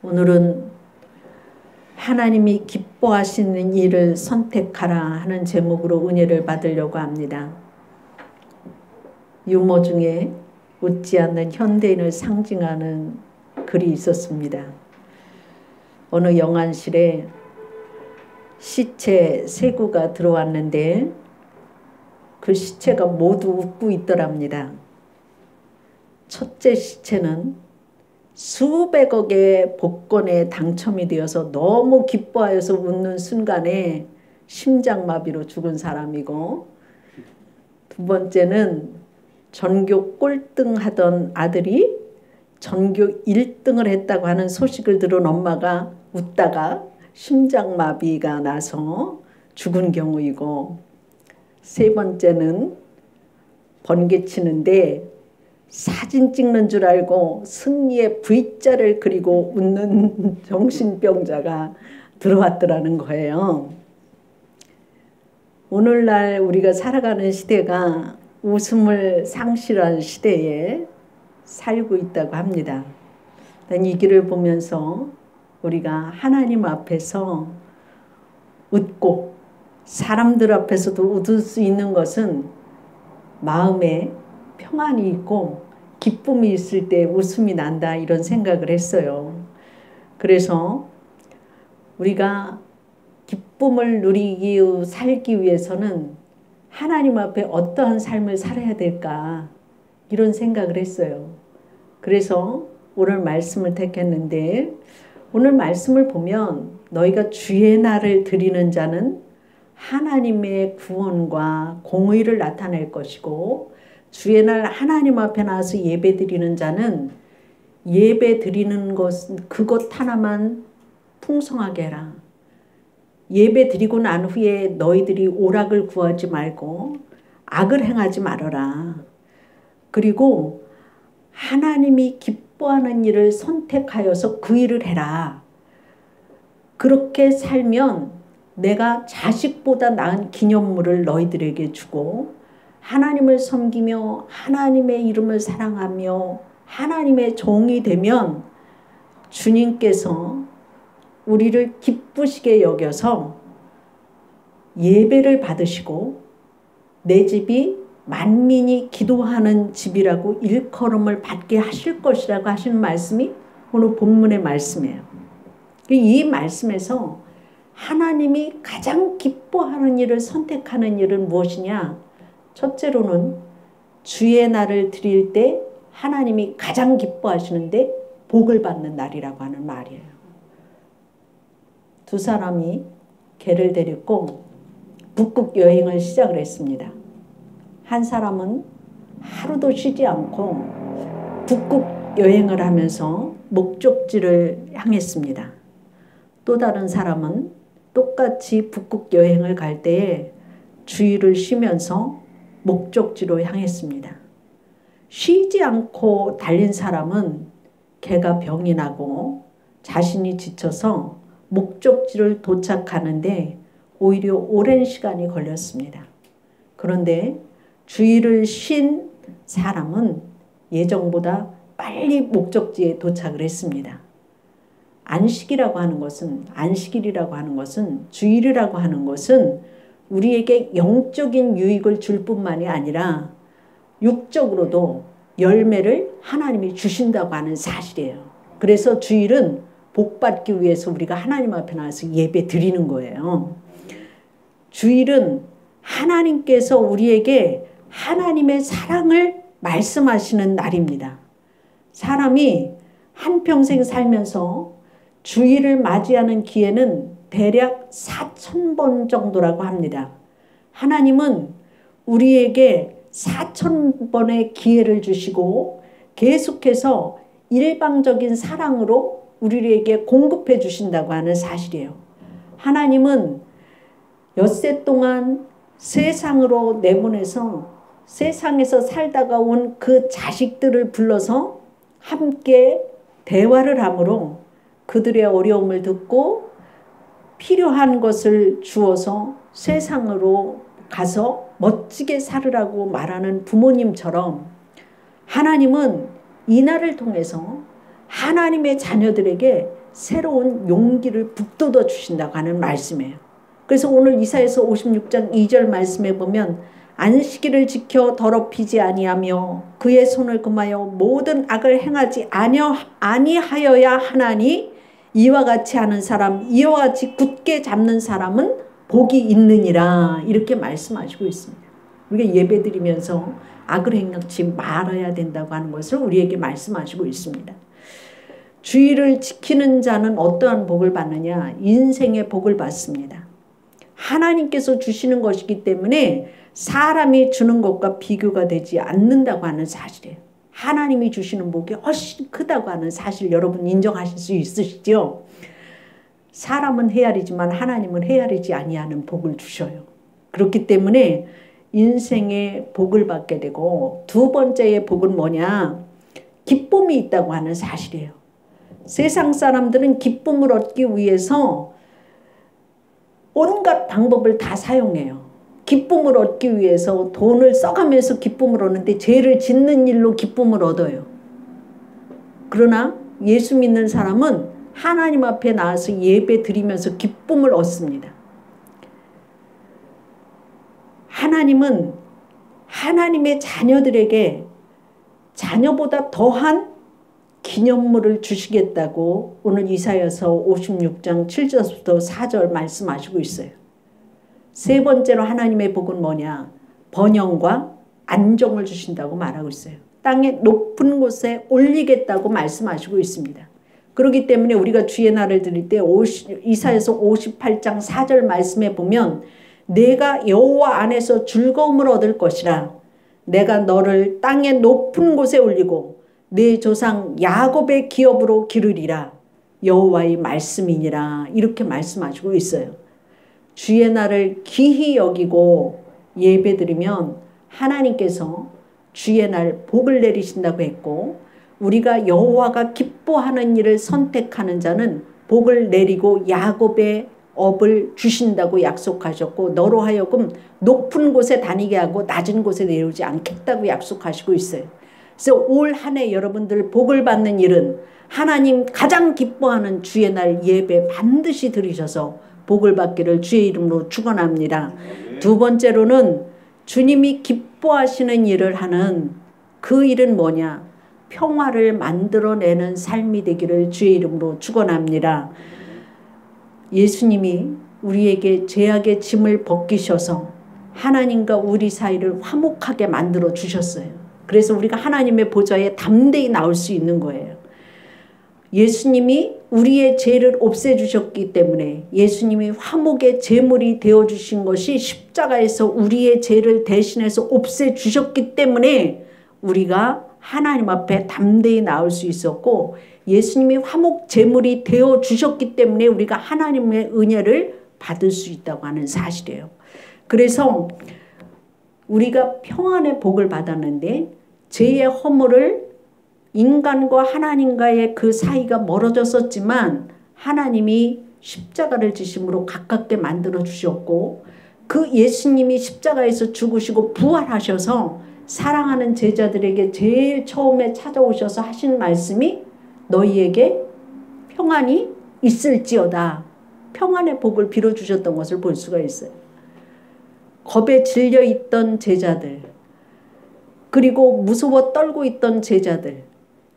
오늘은 하나님이 기뻐하시는 일을 선택하라 하는 제목으로 은혜를 받으려고 합니다. 유머 중에 웃지 않는 현대인을 상징하는 글이 있었습니다. 어느 영안실에 시체 3구가 들어왔는데 그 시체가 모두 웃고 있더랍니다. 첫째 시체는 수백억의 복권에 당첨이 되어서 너무 기뻐하여서 웃는 순간에 심장마비로 죽은 사람이고, 두 번째는 전교 꼴등하던 아들이 전교 1등을 했다고 하는 소식을 들은 엄마가 웃다가 심장마비가 나서 죽은 경우이고, 세 번째는 번개치는데 사진 찍는 줄 알고 승리의 V자를 그리고 웃는 정신병자가 들어왔더라는 거예요. 오늘날 우리가 살아가는 시대가 웃음을 상실한 시대에 살고 있다고 합니다. 이 길을 보면서 우리가 하나님 앞에서 웃고 사람들 앞에서도 웃을 수 있는 것은 마음에 평안이 있고 기쁨이 있을 때 웃음이 난다, 이런 생각을 했어요. 그래서 우리가 기쁨을 누리기, 살기 위해서는 하나님 앞에 어떠한 삶을 살아야 될까, 이런 생각을 했어요. 그래서 오늘 말씀을 택했는데, 오늘 말씀을 보면 너희가 주의 날을 드리는 자는 하나님의 구원과 공의를 나타낼 것이고, 주의 날 하나님 앞에 나와서 예배 드리는 자는 예배 드리는 것, 그것 하나만 풍성하게 해라. 예배 드리고 난 후에 너희들이 오락을 구하지 말고 악을 행하지 말아라. 그리고 하나님이 기뻐하는 일을 선택하여서 그 일을 해라. 그렇게 살면 내가 자식보다 나은 기념물을 너희들에게 주고, 하나님을 섬기며 하나님의 이름을 사랑하며 하나님의 종이 되면 주님께서 우리를 기쁘시게 여겨서 예배를 받으시고 내 집이 만민이 기도하는 집이라고 일컬음을 받게 하실 것이라고 하시는 말씀이 오늘 본문의 말씀이에요. 이 말씀에서 하나님이 가장 기뻐하는 일을 선택하는 일은 무엇이냐? 첫째로는 주의 날을 드릴 때 하나님이 가장 기뻐하시는데 복을 받는 날이라고 하는 말이에요. 두 사람이 개를 데리고 북극 여행을 시작을 했습니다. 한 사람은 하루도 쉬지 않고 북극 여행을 하면서 목적지를 향했습니다. 또 다른 사람은 똑같이 북극 여행을 갈 때에 주일을 쉬면서 목적지로 향했습니다. 쉬지 않고 달린 사람은 개가 병이 나고 자신이 지쳐서 목적지를 도착하는데 오히려 오랜 시간이 걸렸습니다. 그런데 주일을 쉰 사람은 예정보다 빨리 목적지에 도착을 했습니다. 안식이라고 하는 것은, 안식일이라고 하는 것은, 주일이라고 하는 것은 우리에게 영적인 유익을 줄 뿐만이 아니라 육적으로도 열매를 하나님이 주신다고 하는 사실이에요. 그래서 주일은 복받기 위해서 우리가 하나님 앞에 나와서 예배 드리는 거예요. 주일은 하나님께서 우리에게 하나님의 사랑을 말씀하시는 날입니다. 사람이 한평생 살면서 주일을 맞이하는 기회는 대략 4,000번 정도라고 합니다. 하나님은 우리에게 4,000번의 기회를 주시고 계속해서 일방적인 사랑으로 우리에게 공급해 주신다고 하는 사실이에요. 하나님은 엿새 동안 세상으로 내보내서 세상에서 살다가 온 그 자식들을 불러서 함께 대화를 함으로 그들의 어려움을 듣고 필요한 것을 주어서 세상으로 가서 멋지게 살으라고 말하는 부모님처럼, 하나님은 이 날을 통해서 하나님의 자녀들에게 새로운 용기를 북돋워 주신다고 하는 말씀이에요. 그래서 오늘 이사야서 56장 2절 말씀에 보면 안식일을 지켜 더럽히지 아니하며 그의 손을 금하여 모든 악을 행하지 아니하여야 하나니 이와 같이 하는 사람, 이와 같이 굳게 잡는 사람은 복이 있느니라, 이렇게 말씀하시고 있습니다. 우리가 예배드리면서 악을 행하지 말아야 된다고 하는 것을 우리에게 말씀하시고 있습니다. 주의를 지키는 자는 어떠한 복을 받느냐? 인생의 복을 받습니다. 하나님께서 주시는 것이기 때문에 사람이 주는 것과 비교가 되지 않는다고 하는 사실이에요. 하나님이 주시는 복이 훨씬 크다고 하는 사실 여러분 인정하실 수 있으시죠? 사람은 헤아리지만 하나님은 헤아리지 아니하는 복을 주셔요. 그렇기 때문에 인생의 복을 받게 되고, 두 번째의 복은 뭐냐? 기쁨이 있다고 하는 사실이에요. 세상 사람들은 기쁨을 얻기 위해서 온갖 방법을 다 사용해요. 기쁨을 얻기 위해서 돈을 써가면서 기쁨을 얻는데 죄를 짓는 일로 기쁨을 얻어요. 그러나 예수 믿는 사람은 하나님 앞에 나와서 예배 드리면서 기쁨을 얻습니다. 하나님은 하나님의 자녀들에게 자녀보다 더한 기념물을 주시겠다고 오늘 이사야서 56장 7절부터 4절 말씀하시고 있어요. 세 번째로 하나님의 복은 뭐냐? 번영과 안정을 주신다고 말하고 있어요. 땅의 높은 곳에 올리겠다고 말씀하시고 있습니다. 그렇기 때문에 우리가 주의 날을 드릴 때 이사야서 58장 4절 말씀에 보면 내가 여호와 안에서 즐거움을 얻을 것이라. 내가 너를 땅의 높은 곳에 올리고 내 조상 야곱의 기업으로 기르리라. 여호와의 말씀이니라. 이렇게 말씀하시고 있어요. 주의 날을 귀히 여기고 예배드리면 하나님께서 주의 날 복을 내리신다고 했고, 우리가 여호와가 기뻐하는 일을 선택하는 자는 복을 내리고 야곱의 업을 주신다고 약속하셨고, 너로 하여금 높은 곳에 다니게 하고 낮은 곳에 내려오지 않겠다고 약속하시고 있어요. 그래서 올 한 해 여러분들 복을 받는 일은 하나님 가장 기뻐하는 주의 날 예배 반드시 드리셔서 복을 받기를 주의 이름으로 축원합니다. 두 번째로는 주님이 기뻐하시는 일을 하는 그 일은 뭐냐? 평화를 만들어내는 삶이 되기를 주의 이름으로 축원합니다. 예수님이 우리에게 죄악의 짐을 벗기셔서 하나님과 우리 사이를 화목하게 만들어 주셨어요. 그래서 우리가 하나님의 보좌에 담대히 나올 수 있는 거예요. 예수님이 우리의 죄를 없애주셨기 때문에, 예수님이 화목의 제물이 되어주신 것이 십자가에서 우리의 죄를 대신해서 없애주셨기 때문에 우리가 하나님 앞에 담대히 나올 수 있었고, 예수님이 화목 제물이 되어주셨기 때문에 우리가 하나님의 은혜를 받을 수 있다고 하는 사실이에요. 그래서 우리가 평안의 복을 받았는데 죄의 허물을 인간과 하나님과의 그 사이가 멀어졌었지만 하나님이 십자가를 지심으로 가깝게 만들어 주셨고, 그 예수님이 십자가에서 죽으시고 부활하셔서 사랑하는 제자들에게 제일 처음에 찾아오셔서 하신 말씀이 너희에게 평안이 있을지어다. 평안의 복을 빌어주셨던 것을 볼 수가 있어요. 겁에 질려 있던 제자들, 그리고 무서워 떨고 있던 제자들,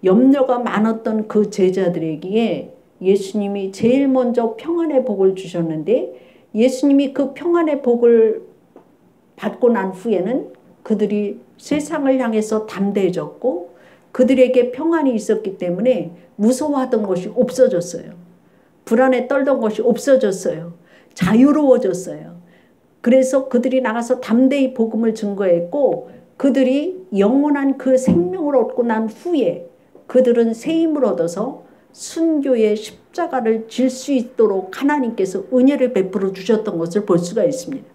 염려가 많았던 그 제자들에게 예수님이 제일 먼저 평안의 복을 주셨는데, 예수님이 그 평안의 복을 받고 난 후에는 그들이 세상을 향해서 담대해졌고 그들에게 평안이 있었기 때문에 무서워하던 것이 없어졌어요. 불안에 떨던 것이 없어졌어요. 자유로워졌어요. 그래서 그들이 나가서 담대히 복음을 증거했고, 그들이 영원한 그 생명을 얻고 난 후에 그들은 새 힘을 얻어서 순교의 십자가를 질 수 있도록 하나님께서 은혜를 베풀어 주셨던 것을 볼 수가 있습니다.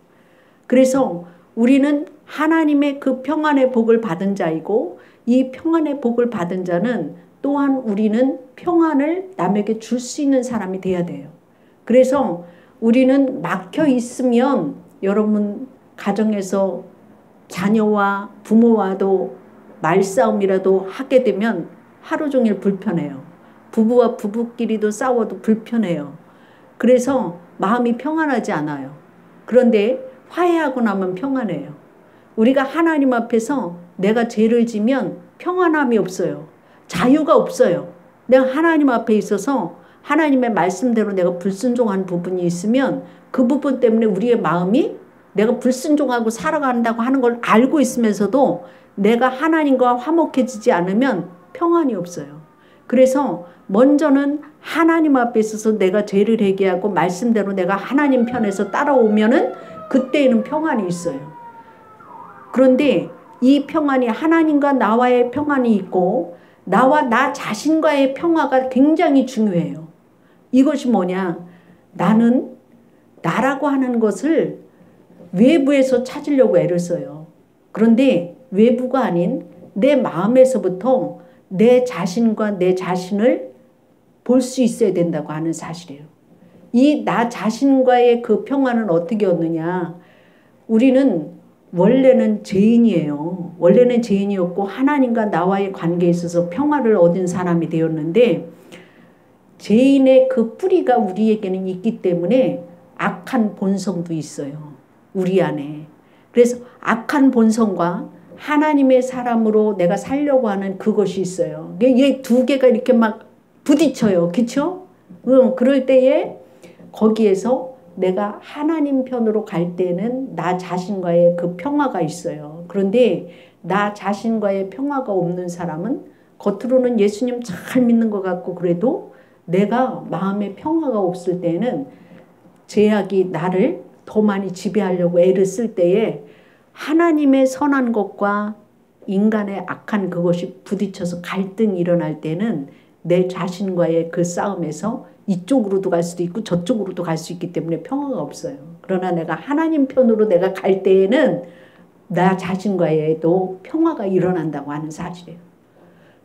그래서 우리는 하나님의 그 평안의 복을 받은 자이고, 이 평안의 복을 받은 자는 또한 우리는 평안을 남에게 줄 수 있는 사람이 돼야 돼요. 그래서 우리는 막혀 있으면 여러분 가정에서 자녀와 부모와도 말싸움이라도 하게 되면 하루 종일 불편해요. 부부와 부부끼리도 싸워도 불편해요. 그래서 마음이 평안하지 않아요. 그런데 화해하고 나면 평안해요. 우리가 하나님 앞에서 내가 죄를 지면 평안함이 없어요. 자유가 없어요. 내가 하나님 앞에 있어서 하나님의 말씀대로 내가 불순종한 부분이 있으면 그 부분 때문에 우리의 마음이 내가 불순종하고 살아간다고 하는 걸 알고 있으면서도 내가 하나님과 화목해지지 않으면 평안이 없어요. 그래서 먼저는 하나님 앞에 있어서 내가 죄를 회개하고 말씀대로 내가 하나님 편에서 따라오면은 그때에는 평안이 있어요. 그런데 이 평안이 하나님과 나와의 평안이 있고 나와 나 자신과의 평화가 굉장히 중요해요. 이것이 뭐냐? 나는 나라고 하는 것을 외부에서 찾으려고 애를 써요. 그런데 외부가 아닌 내 마음에서부터 내 자신과 내 자신을 볼 수 있어야 된다고 하는 사실이에요. 이 나 자신과의 그 평안은 어떻게 얻느냐? 우리는 원래는 죄인이에요. 원래는 죄인이었고 하나님과 나와의 관계에 있어서 평화를 얻은 사람이 되었는데 죄인의 그 뿌리가 우리에게는 있기 때문에 악한 본성도 있어요. 우리 안에. 그래서 악한 본성과 하나님의 사람으로 내가 살려고 하는 그것이 있어요. 이 두 개가 이렇게 막 부딪혀요. 그렇죠? 그럴 때에 거기에서 내가 하나님 편으로 갈 때는 나 자신과의 그 평화가 있어요. 그런데 나 자신과의 평화가 없는 사람은 겉으로는 예수님 잘 믿는 것 같고 그래도 내가 마음에 평화가 없을 때는 죄악이 나를 더 많이 지배하려고 애를 쓸 때에 하나님의 선한 것과 인간의 악한 그것이 부딪혀서 갈등이 일어날 때는 내 자신과의 그 싸움에서 이쪽으로도 갈 수도 있고 저쪽으로도 갈 수 있기 때문에 평화가 없어요. 그러나 내가 하나님 편으로 내가 갈 때에는 나 자신과의도 평화가 일어난다고 하는 사실이에요.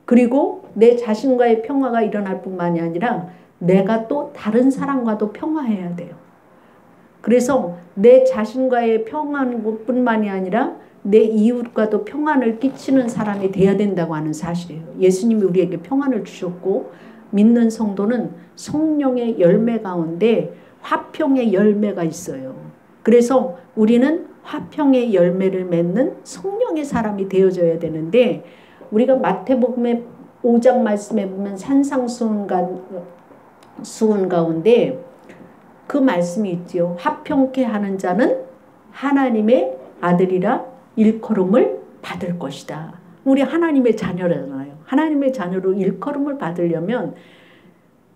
그리고 내 자신과의 평화가 일어날 뿐만이 아니라 내가 또 다른 사람과도 평화해야 돼요. 그래서 내 자신과의 평안한 뿐만이 아니라 내 이웃과도 평안을 끼치는 사람이 돼야 된다고 하는 사실이에요. 예수님이 우리에게 평안을 주셨고 믿는 성도는 성령의 열매 가운데 화평의 열매가 있어요. 그래서 우리는 화평의 열매를 맺는 성령의 사람이 되어져야 되는데 우리가 마태복음의 5장 말씀에 보면 산상수훈 가운데 그 말씀이 있죠. 화평케 하는 자는 하나님의 아들이라 일컬음을 받을 것이다. 우리 하나님의 자녀잖아요. 하나님의 자녀로 일컬음을 받으려면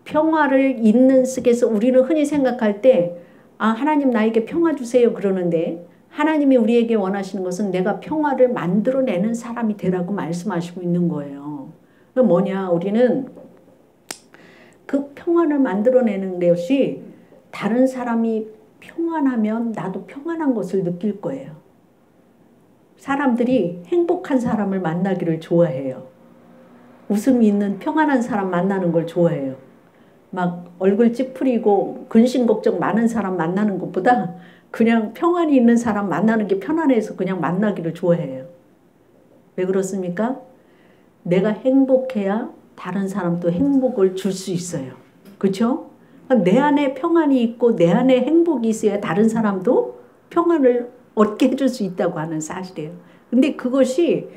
평화를 있는 속에서 우리는 흔히 생각할 때 하나님 나에게 평화 주세요 그러는데 하나님이 우리에게 원하시는 것은 내가 평화를 만들어내는 사람이 되라고 말씀하시고 있는 거예요. 그 뭐냐? 우리는 그 평화를 만들어내는 것이 다른 사람이 평안하면 나도 평안한 것을 느낄 거예요. 사람들이 행복한 사람을 만나기를 좋아해요. 웃음이 있는 평안한 사람 만나는 걸 좋아해요. 막 얼굴 찌푸리고 근심 걱정 많은 사람 만나는 것보다 그냥 평안이 있는 사람 만나는 게 편안해서 그냥 만나기를 좋아해요. 왜 그렇습니까? 내가 행복해야 다른 사람도 행복을 줄 수 있어요. 그렇죠? 내 안에 평안이 있고 내 안에 행복이 있어야 다른 사람도 평안을 얻게 해줄 수 있다고 하는 사실이에요. 근데 그것이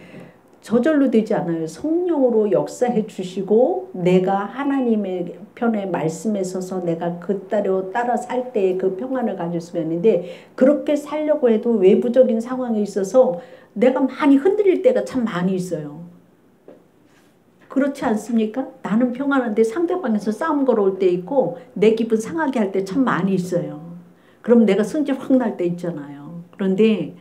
저절로 되지 않아요. 성령으로 역사해 주시고 내가 하나님의 편의 말씀에 서서 내가 그대로 따라 살 때의 그 평안을 가질 수 있는데 그렇게 살려고 해도 외부적인 상황에 있어서 내가 많이 흔들릴 때가 참 많이 있어요. 그렇지 않습니까? 나는 평안한데 상대방에서 싸움 걸어올 때 있고 내 기분 상하게 할 때 참 많이 있어요. 그럼 내가 성질 확 날 때 있잖아요. 그런데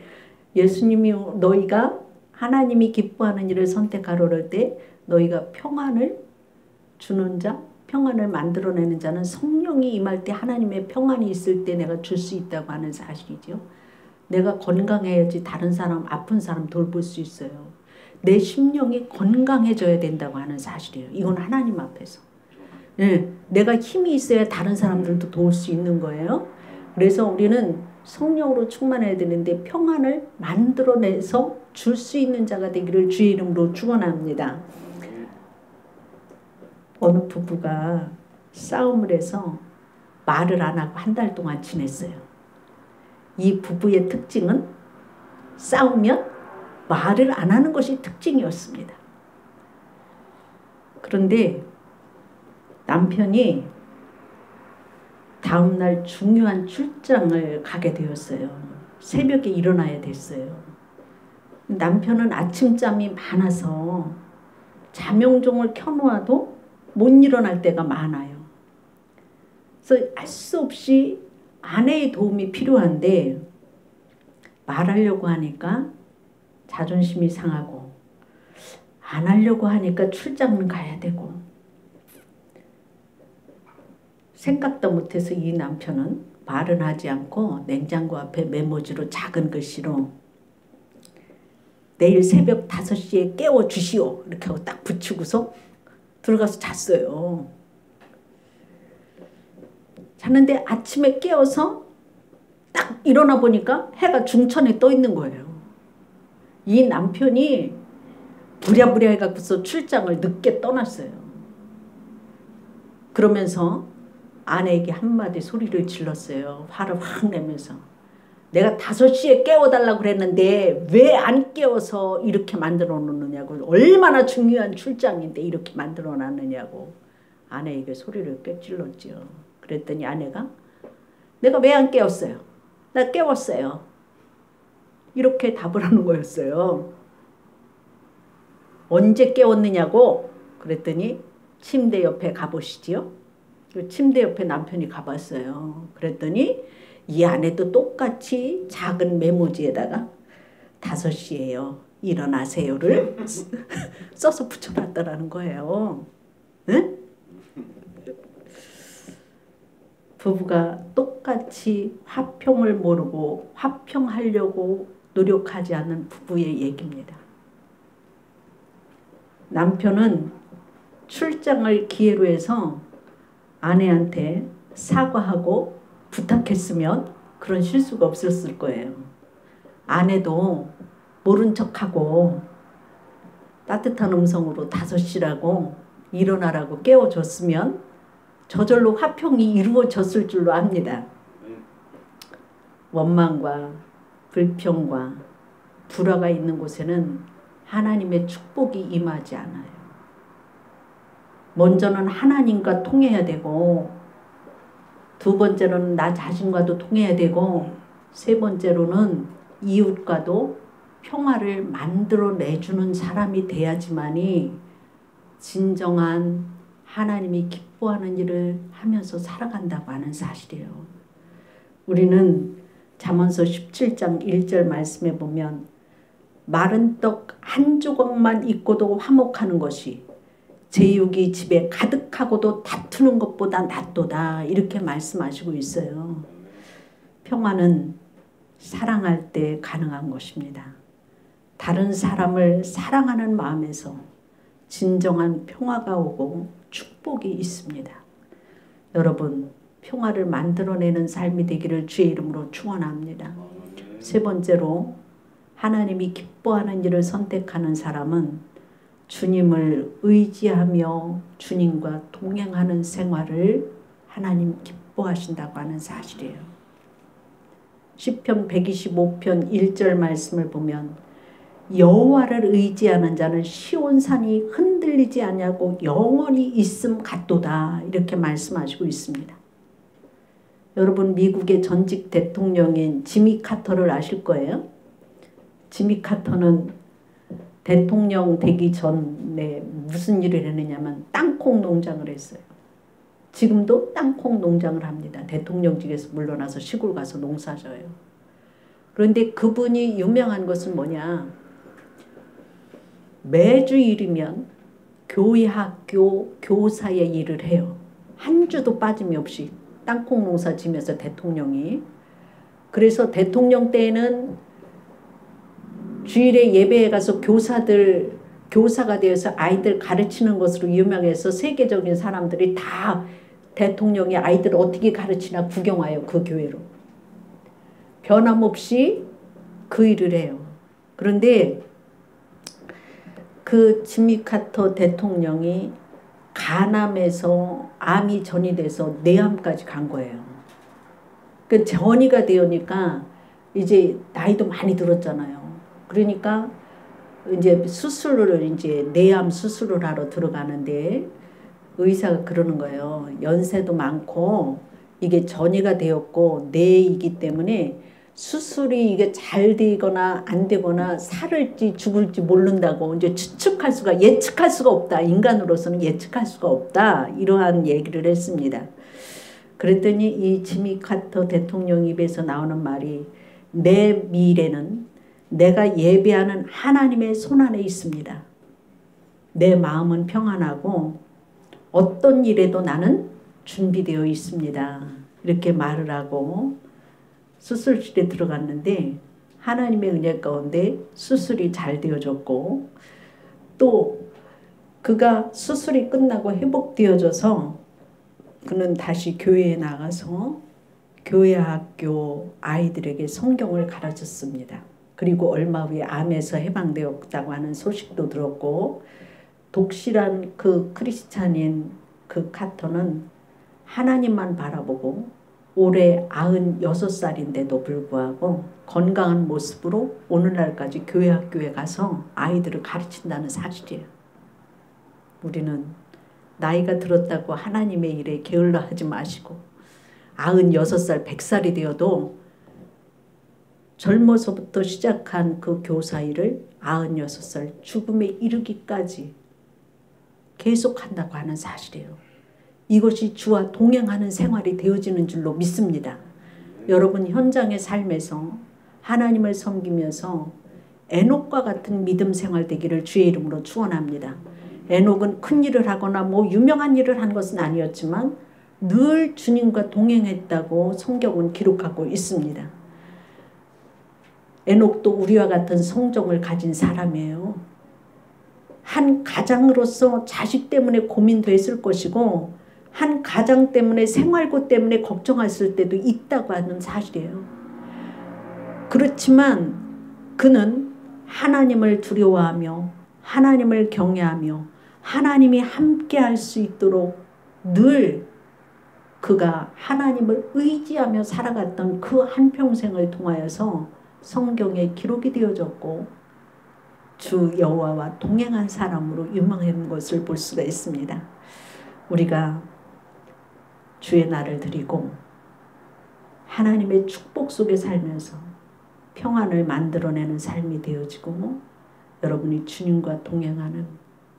예수님이 너희가 하나님이 기뻐하는 일을 선택하려 할 때 너희가 평안을 주는 자, 평안을 만들어내는 자는 성령이 임할 때 하나님의 평안이 있을 때 내가 줄 수 있다고 하는 사실이죠. 내가 건강해야지 다른 사람, 아픈 사람 돌볼 수 있어요. 내 심령이 건강해져야 된다고 하는 사실이에요. 이건 하나님 앞에서. 네, 내가 힘이 있어야 다른 사람들도 도울 수 있는 거예요. 그래서 우리는 성령으로 충만해야 되는데 평안을 만들어내서 줄 수 있는 자가 되기를 주의 이름으로 축원합니다. 어느 부부가 싸움을 해서 말을 안 하고 한 달 동안 지냈어요. 이 부부의 특징은 싸우면 말을 안 하는 것이 특징이었습니다. 그런데 남편이 다음날 중요한 출장을 가게 되었어요. 새벽에 일어나야 됐어요. 남편은 아침잠이 많아서 잠용종을 켜놓아도 못 일어날 때가 많아요. 그래서 할 수 없이 아내의 도움이 필요한데 말하려고 하니까 자존심이 상하고 안 하려고 하니까 출장은 가야 되고 생각도 못해서 이 남편은 말은 하지 않고 냉장고 앞에 메모지로 작은 글씨로 내일 새벽 5시에 깨워주시오 이렇게 하고 딱 붙이고서 들어가서 잤어요. 잤는데 아침에 깨어서 딱 일어나 보니까 해가 중천에 떠 있는 거예요. 이 남편이 부랴부랴 해갖고서 출장을 늦게 떠났어요. 그러면서 아내에게 한마디 소리를 질렀어요. 화를 확 내면서. 내가 5시에 깨워달라고 그랬는데 왜 안 깨워서 이렇게 만들어 놓느냐고. 얼마나 중요한 출장인데 이렇게 만들어 놨느냐고 아내에게 소리를 꿰찔렀죠. 그랬더니 아내가 내가 왜 안 깨웠어요? 나 깨웠어요. 이렇게 답을 하는 거였어요. 언제 깨웠느냐고 그랬더니 침대 옆에 가보시지요. 침대 옆에 남편이 가봤어요. 그랬더니 이 아내도 똑같이 작은 메모지에다가 5시에요. 일어나세요를 써서 붙여놨더라는 거예요. 응? 부부가 똑같이 화평을 모르고 화평하려고 노력하지 않는 부부의 얘기입니다. 남편은 출장을 기회로 해서 아내한테 사과하고 부탁했으면 그런 실수가 없었을 거예요. 아내도 모른 척하고 따뜻한 음성으로 5시라고 일어나라고 깨워줬으면 저절로 화평이 이루어졌을 줄로 압니다. 원망과 불평과 불화가 있는 곳에는 하나님의 축복이 임하지 않아요. 먼저는 하나님과 통해야 되고 두 번째로는 나 자신과도 통해야 되고 세 번째로는 이웃과도 평화를 만들어내주는 사람이 돼야지만이 진정한 하나님이 기뻐하는 일을 하면서 살아간다고 하는 사실이에요. 우리는 잠언서 17장 1절 말씀에 보면 마른 떡 한 조각만 있고도 화목하는 것이 제육이 집에 가득하고도 다투는 것보다 낫도다 이렇게 말씀하시고 있어요. 평화는 사랑할 때 가능한 것입니다. 다른 사람을 사랑하는 마음에서 진정한 평화가 오고 축복이 있습니다. 여러분 평화를 만들어내는 삶이 되기를 주의 이름으로 축원합니다. 세 번째로 하나님이 기뻐하는 일을 선택하는 사람은 주님을 의지하며 주님과 동행하는 생활을 하나님 기뻐하신다고 하는 사실이에요. 시편 125편 1절 말씀을 보면 여호와를 의지하는 자는 시온산이 흔들리지 아니하고 영원히 있음 같도다 이렇게 말씀하시고 있습니다. 여러분 미국의 전직 대통령인 지미 카터를 아실 거예요. 지미 카터는 대통령 되기 전에 무슨 일을 했느냐면 땅콩 농장을 했어요. 지금도 땅콩 농장을 합니다. 대통령직에서 물러나서 시골 가서 농사져요. 그런데 그분이 유명한 것은 뭐냐. 매주일이면 교회 학교 교사의 일을 해요. 한 주도 빠짐이 없이 땅콩 농사 지면서 대통령이. 그래서 대통령 때에는 주일에 예배에 가서 교사가 되어서 아이들 가르치는 것으로 유명해서 세계적인 사람들이 다 대통령이 아이들을 어떻게 가르치나 구경와요. 그 교회로. 변함없이 그 일을 해요. 그런데 그 지미 카터 대통령이 간암에서 암이 전이돼서 뇌암까지 간 거예요. 그 전이가 되니까 이제 나이도 많이 들었잖아요. 그러니까 이제 이제 뇌암 수술을 하러 들어가는데 의사가 그러는 거예요. 연세도 많고 이게 전이가 되었고 뇌이기 때문에 수술이 이게 잘 되거나 안 되거나 살을지 죽을지 모른다고 이제 예측할 수가 없다. 인간으로서는 예측할 수가 없다. 이러한 얘기를 했습니다. 그랬더니 이 지미 카터 대통령 입에서 나오는 말이 내 미래는 내가 예배하는 하나님의 손안에 있습니다. 내 마음은 평안하고 어떤 일에도 나는 준비되어 있습니다. 이렇게 말을 하고 수술실에 들어갔는데 하나님의 은혜 가운데 수술이 잘 되어졌고 또 그가 수술이 끝나고 회복되어져서 그는 다시 교회에 나가서 교회 학교 아이들에게 성경을 가르쳤습니다. 그리고 얼마 후에 암에서 해방되었다고 하는 소식도 들었고 독실한 그 크리스찬인 그 카터는 하나님만 바라보고 올해 96살인데도 불구하고 건강한 모습으로 오늘날까지 교회 학교에 가서 아이들을 가르친다는 사실이에요. 우리는 나이가 들었다고 하나님의 일에 게을러 하지 마시고 96살, 100살이 되어도 젊어서부터 시작한 그 교사 일을 96살 죽음에 이르기까지 계속한다고 하는 사실이에요. 이것이 주와 동행하는 생활이 되어지는 줄로 믿습니다. 여러분 현장의 삶에서 하나님을 섬기면서 에녹과 같은 믿음 생활 되기를 주의 이름으로 축원합니다. 에녹은 큰 일을 하거나 뭐 유명한 일을 한 것은 아니었지만 늘 주님과 동행했다고 성경은 기록하고 있습니다. 에녹도 우리와 같은 성정을 가진 사람이에요. 한 가장으로서 자식 때문에 고민도 했을 것이고 한 가장 때문에 생활고 때문에 걱정했을 때도 있다고 하는 사실이에요. 그렇지만 그는 하나님을 두려워하며 하나님을 경외하며 하나님이 함께 할 수 있도록 늘 그가 하나님을 의지하며 살아갔던 그 한평생을 통하여서 성경에 기록이 되어졌고 주 여호와와 동행한 사람으로 유명한 것을 볼 수가 있습니다. 우리가 주의 날을 드리고 하나님의 축복 속에 살면서 평안을 만들어내는 삶이 되어지고 여러분이 주님과 동행하는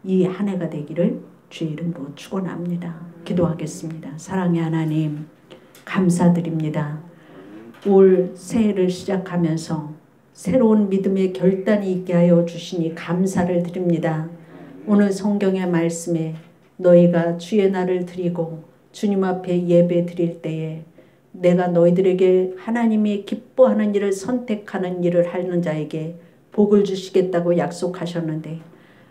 이 한 해가 되기를 주의 이름으로 축원합니다. 기도하겠습니다. 사랑의 하나님 감사드립니다. 올 새해를 시작하면서 새로운 믿음의 결단이 있게 하여 주시니 감사를 드립니다. 오늘 성경의 말씀에 너희가 주의 날을 드리고 주님 앞에 예배 드릴 때에 내가 너희들에게 하나님이 기뻐하는 일을 선택하는 일을 하는 자에게 복을 주시겠다고 약속하셨는데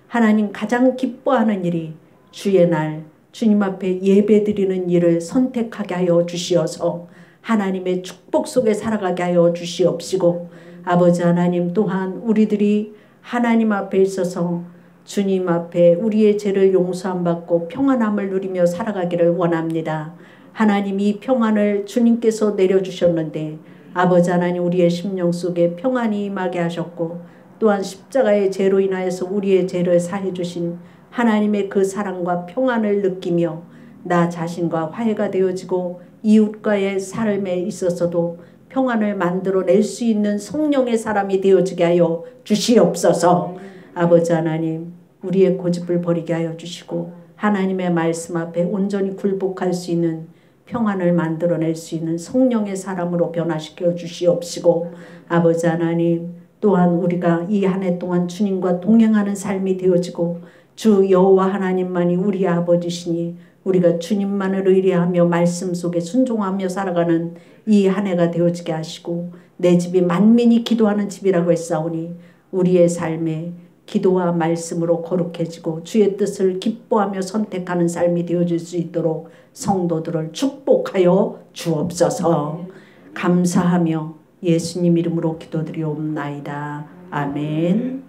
하나님 가장 기뻐하는 일이 주의 날 주님 앞에 예배 드리는 일을 선택하게 하여 주시어서 하나님의 축복 속에 살아가게 하여 주시옵시고 아버지 하나님 또한 우리들이 하나님 앞에 있어서 주님 앞에 우리의 죄를 용서함 받고 평안함을 누리며 살아가기를 원합니다. 하나님 이 평안을 주님께서 내려주셨는데 아버지 하나님 우리의 심령 속에 평안이 임하게 하셨고 또한 십자가의 죄로 인하여서 우리의 죄를 사해 주신 하나님의 그 사랑과 평안을 느끼며 나 자신과 화해가 되어지고 이웃과의 삶에 있어서도 평안을 만들어낼 수 있는 성령의 사람이 되어지게 하여 주시옵소서. 아버지 하나님 우리의 고집을 버리게 하여 주시고 하나님의 말씀 앞에 온전히 굴복할 수 있는 평안을 만들어낼 수 있는 성령의 사람으로 변화시켜 주시옵시고 아버지 하나님 또한 우리가 이 한 해 동안 주님과 동행하는 삶이 되어지고 주 여호와 하나님만이 우리 아버지시니 우리가 주님만을 의뢰하며 말씀 속에 순종하며 살아가는 이 한 해가 되어지게 하시고 내 집이 만민이 기도하는 집이라고 했사오니 우리의 삶에 기도와 말씀으로 거룩해지고 주의 뜻을 기뻐하며 선택하는 삶이 되어질 수 있도록 성도들을 축복하여 주옵소서. 감사하며 예수님 이름으로 기도드리옵나이다. 아멘.